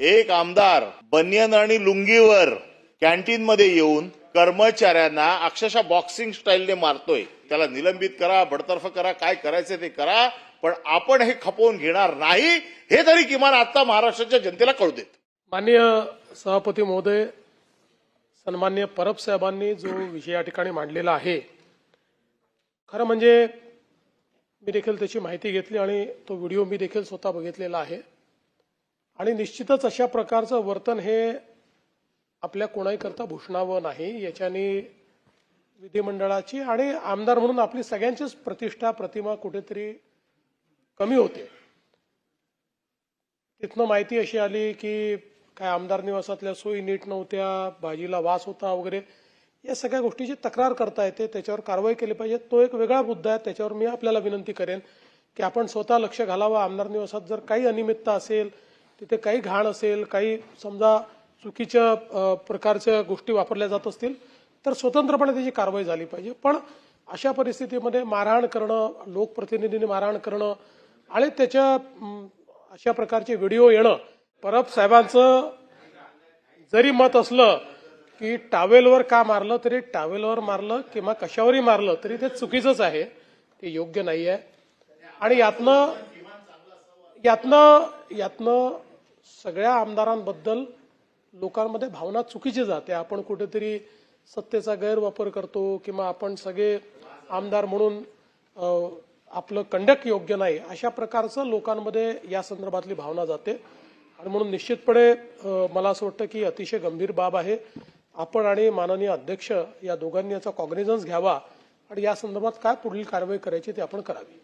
एक आमदार बनियन आणि लुंगीवर कॅन्टीन मध्ये येऊन कर्मचाऱ्यांना अक्षरशः बॉक्सिंग स्टाईलने मारतोय. त्याला निलंबित करा, बडतर्फ करा, काय करायचं ते करा, पण आपण हे खपवून घेणार नाही, हे तरी किमान आता महाराष्ट्राच्या जनतेला कळू देत. माननीय सभापती महोदय, सन्माननीय परब साहेबांनी जो विषय या ठिकाणी मांडलेला आहे, खरं म्हणजे मी देखील त्याची माहिती घेतली आणि तो व्हिडिओ मी देखील स्वतः बघितलेला आहे. आणि निश्चितच अशा प्रकारचं वर्तन हे आपल्या कोणाही करता भूषणावं नाही. याच्याने विधिमंडळाची आणि आमदार म्हणून आपली सगळ्यांचीच प्रतिष्ठा प्रतिमा कुठेतरी कमी होते. तिथनं माहिती अशी आली की काय आमदार निवासातल्या सोयी नीट नव्हत्या, भाजीला वास होता वगैरे, या सगळ्या गोष्टीची तक्रार करता येते, त्याच्यावर कारवाई केली पाहिजे. तो एक वेगळा मुद्दा आहे, त्याच्यावर मी आपल्याला विनंती करेन की आपण स्वतः लक्ष घालावं. आमदार निवासात जर काही अनियमितता असेल, तिथे काही घाण असेल, काही समजा चुकीच्या प्रकारच्या गोष्टी वापरल्या जात असतील तर स्वतंत्रपणे त्याची कारवाई झाली पाहिजे. पण अशा परिस्थितीमध्ये मारहाण करणं, लोकप्रतिनिधींनी मारहाण करणं आणि त्याच्या अशा प्रकारचे व्हिडिओ येणं, परब साहेबांचं जरी मत असलं की टावेलवर का मारलं, तरी टावेलवर मारलं किंवा कशावरही मारलं तरी ते चुकीचंच आहे, ते योग्य नाही आहे. आणि यातनं सगळ्या आमदारांबद्दल लोकांमध्ये भावना चुकीची जाते. आपण कुठेतरी सत्तेचा गैरवापर करतो किंवा आपण सगळे आमदार म्हणून आपलं कंडक्ट योग्य नाही, अशा प्रकारचं लोकांमध्ये या संदर्भातली भावना जाते. आणि म्हणून निश्चितपणे मला असं वाटतं की अतिशय गंभीर बाब आहे. आपण आणि माननीय अध्यक्ष या दोघांनी याचा कॉग्निझन्स घ्यावा आणि या संदर्भात काय पुढील कारवाई करायची ते आपण करावी.